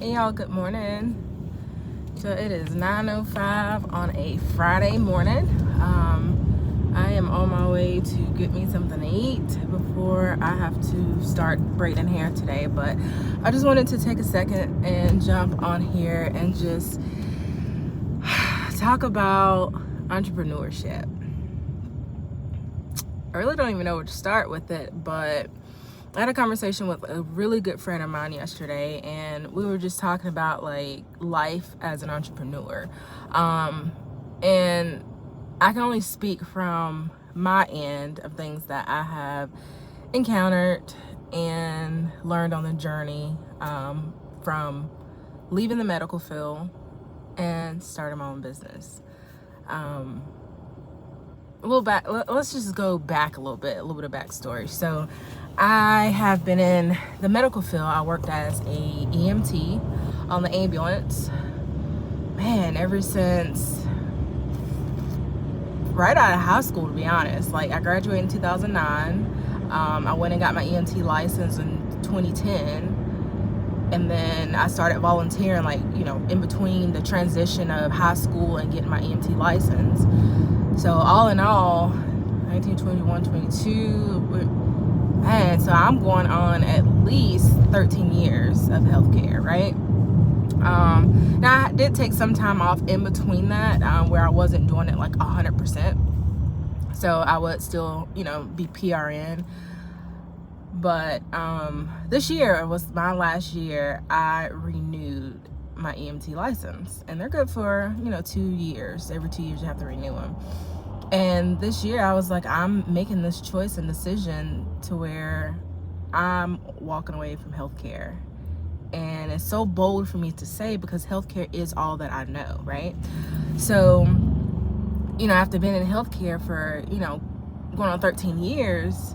Hey y'all, good morning. So it is 9:05 on a Friday morning. I am on my way to get me something to eat before I have to start braiding hair today. But I just wanted to take a second and jump on here and just talk about entrepreneurship. I really don't even know where to start with it, but I had a conversation with a really good friend of mine yesterday, and we were just talking about like life as an entrepreneur. And I can only speak from my end of things that I have encountered and learned on the journey, from leaving the medical field and starting my own business. Let's just go back a little bit of backstory. So I have been in the medical field. I worked as a EMT on the ambulance, ever since right out of high school, to be honest. Like, I graduated in 2009. I went and got my EMT license in 2010. And then I started volunteering, in between the transition of high school and getting my EMT license. So all in all, 19, 21, 22, so I'm going on at least 13 years of healthcare, right? Now I did take some time off in between that, where I wasn't doing it like 100%. So I would still, be PRN. But this year was my last year. I renewed my EMT license, and they're good for 2 years. Every 2 years you have to renew them. And this year I was like, I'm making this choice and decision to where I'm walking away from healthcare. And it's so bold for me to say, because healthcare is all that I know, right? So, after being in healthcare for, going on 13 years,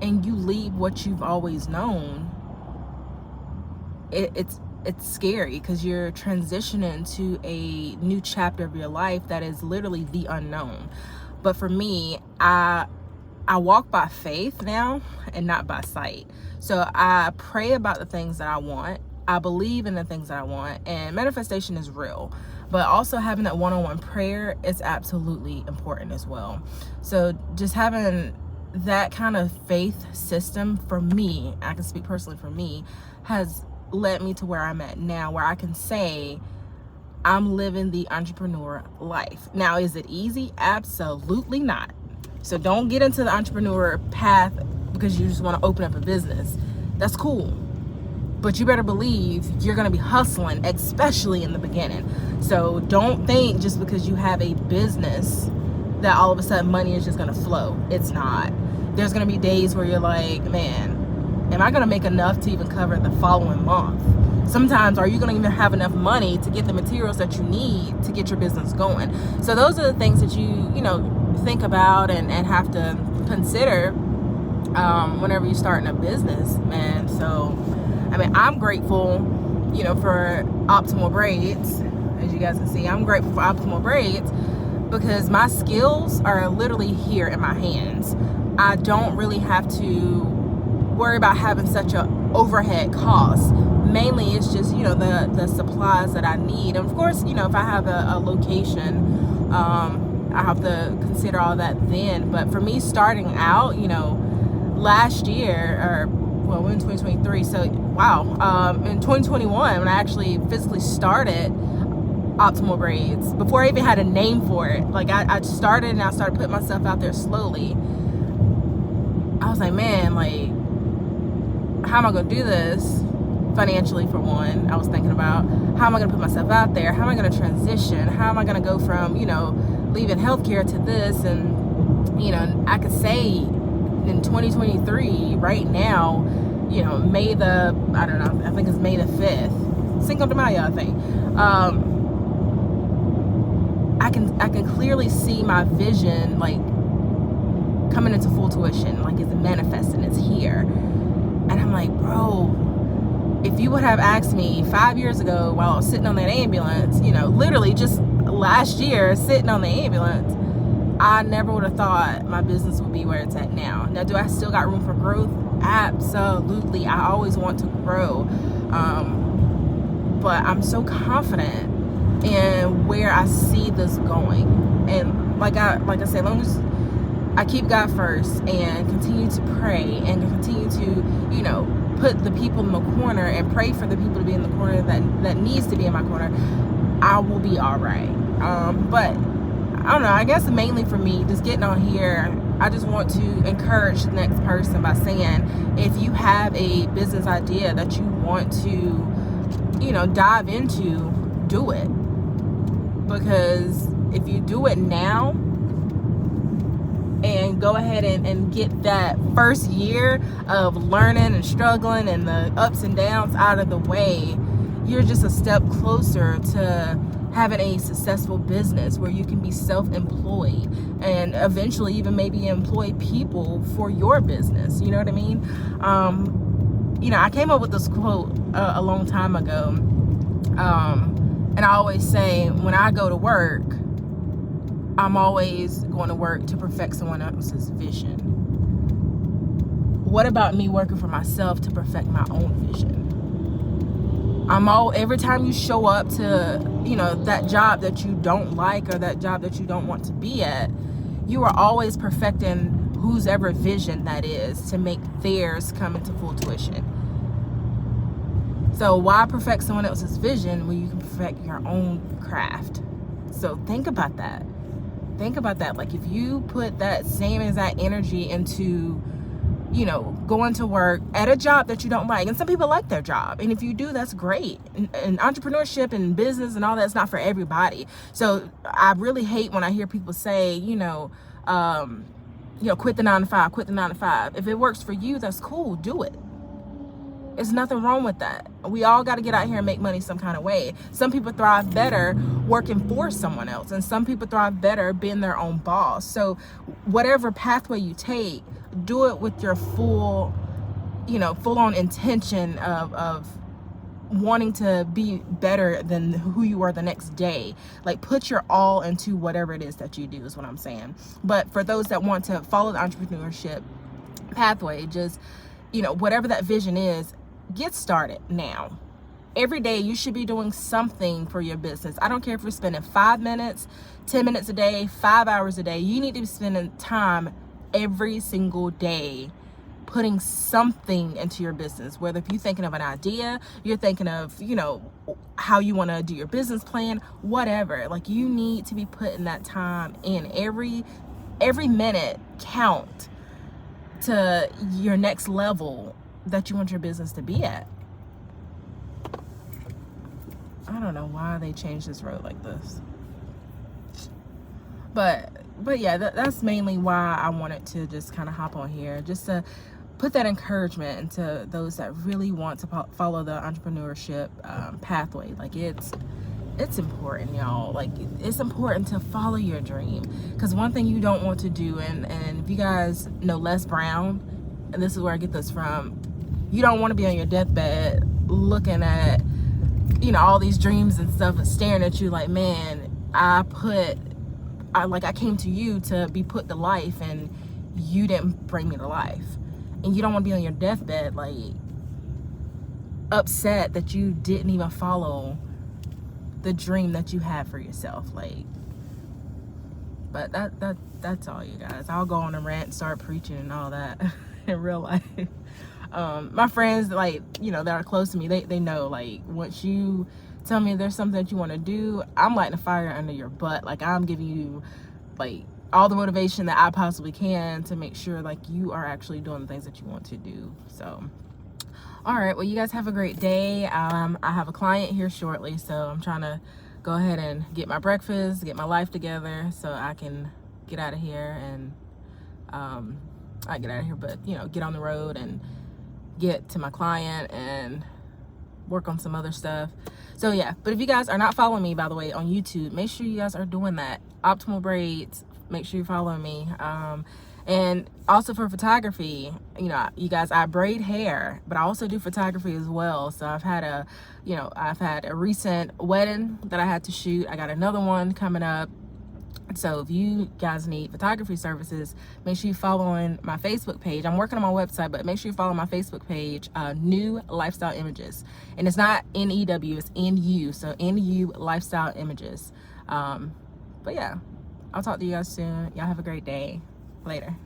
and you leave what you've always known, it's scary, because you're transitioning to a new chapter of your life that is literally the unknown. But for me, I walk by faith now and not by sight. So I pray about the things that I want. I believe in the things that I want, and manifestation is real. But also having that one-on-one prayer is absolutely important as well. So just having that kind of faith system, for me, I can speak personally for me, has led me to where I'm at now, where I can say I'm living the entrepreneur life. Now, is it easy? Absolutely not. So don't get into the entrepreneur path because you just want to open up a business. That's cool, but you better believe you're going to be hustling, especially in the beginning. So don't think just because you have a business that all of a sudden money is just going to flow. It's not. There's going to be days where you're like, man, am I going to make enough to even cover the following month? Sometimes, are you going to even have enough money to get the materials that you need to get your business going? So those are the things that you think about and have to consider whenever you're starting a business, man. So, I'm grateful, for Optimal Braids. As you guys can see, I'm grateful for Optimal Braids because my skills are literally here in my hands. I don't really have to worry about having such a overhead cost. Mainly it's just the supplies that I need, and of course if I have a location, I have to consider all that then. But for me, starting out, last year, we're in 2023, so in 2021 when I actually physically started Optimal Braids, before I even had a name for it, like I started and I started putting myself out there slowly. I was like, man, how am I going to do this financially? For one, I was thinking about, how am I going to put myself out there? How am I going to transition? How am I going to go from, leaving healthcare to this? And, I could say in 2023, right now, May the 5th, Cinco de Mayo, I think. I can clearly see my vision, coming into full tuition, it's manifesting, it's here. And I'm like, bro, if you would have asked me 5 years ago while I was sitting on that ambulance, literally just last year sitting on the ambulance, I never would have thought my business would be where it's at now. Now, do I still got room for growth? Absolutely. I always want to grow. but I'm so confident in where I see this going. And like I said, as long as I keep God first and continue to pray and continue to, put the people in the corner and pray for the people to be in the corner that needs to be in my corner, I will be all right. But I don't know, I guess mainly for me, just getting on here, I just want to encourage the next person by saying, if you have a business idea that you want to, dive into, do it. Because if you do it now and go ahead and get that first year of learning and struggling and the ups and downs out of the way, you're just a step closer to having a successful business where you can be self-employed and eventually even maybe employ people for your business. You know what I mean? I came up with this quote a long time ago. And I always say, when I go to work, I'm always going to work to perfect someone else's vision. What about me working for myself to perfect my own vision? Every time you show up to, that job that you don't like or that job that you don't want to be at, you are always perfecting whose ever vision that is to make theirs come into full tuition. So why perfect someone else's vision when you can perfect your own craft? So think about that. Like, if you put that same exact energy into, going to work at a job that you don't like, and some people like their job, and if you do, that's great. And entrepreneurship and business and all that's not for everybody. So I really hate when I hear people say, quit the 9 to 5, quit the 9 to 5. If it works for you, that's cool. Do it. There's nothing wrong with that. We all got to get out here and make money some kind of way. Some people thrive better working for someone else, and some people thrive better being their own boss. So whatever pathway you take, do it with your full on intention of wanting to be better than who you are the next day. Like, put your all into whatever it is that you do, is what I'm saying. But for those that want to follow the entrepreneurship pathway, just, whatever that vision is, get started now. Every day you should be doing something for your business. I don't care if you're spending 5 minutes, 10 minutes a day, 5 hours a day. You need to be spending time every single day putting something into your business. Whether if you're thinking of an idea, you're thinking of, how you want to do your business plan, whatever. Like, you need to be putting that time in. Every minute count to your next level that you want your business to be at. I don't know why they changed this road like this, but yeah, that's mainly why I wanted to just kind of hop on here, just to put that encouragement into those that really want to follow the entrepreneurship pathway. Like, it's important, y'all. Like, it's important to follow your dream, because one thing you don't want to do, and if you guys know Les Brown, and this is where I get this from, you don't want to be on your deathbed looking at all these dreams and stuff and staring at you like, man, I came to you to be put to life and you didn't bring me to life. And you don't want to be on your deathbed like upset that you didn't even follow the dream that you had for yourself. Like, but that's all, you guys. I'll go on a rant, start preaching and all that in real life. My friends, that are close to me, they know, like, once you tell me there's something that you want to do, I'm lighting a fire under your butt. Like, I'm giving you, like, all the motivation that I possibly can to make sure, like, you are actually doing the things that you want to do. So, all right, well, you guys have a great day. I have a client here shortly, so I'm trying to go ahead and get my breakfast, get my life together so I can get out of here and get on the road and get to my client and work on some other stuff. So yeah, but if you guys are not following me, by the way, on YouTube, make sure you guys are doing that. Optimal Braids, make sure you follow me. And also for photography, you guys, I braid hair, but I also do photography as well. So I've had a recent wedding that I had to shoot. I got another one coming up So if you guys need photography services, make sure you follow on my Facebook page. I'm working on my website, but make sure you follow my Facebook page, New Lifestyle Images. And it's not N-E-W, it's N-U. So N-U Lifestyle Images. But yeah, I'll talk to you guys soon. Y'all have a great day. Later.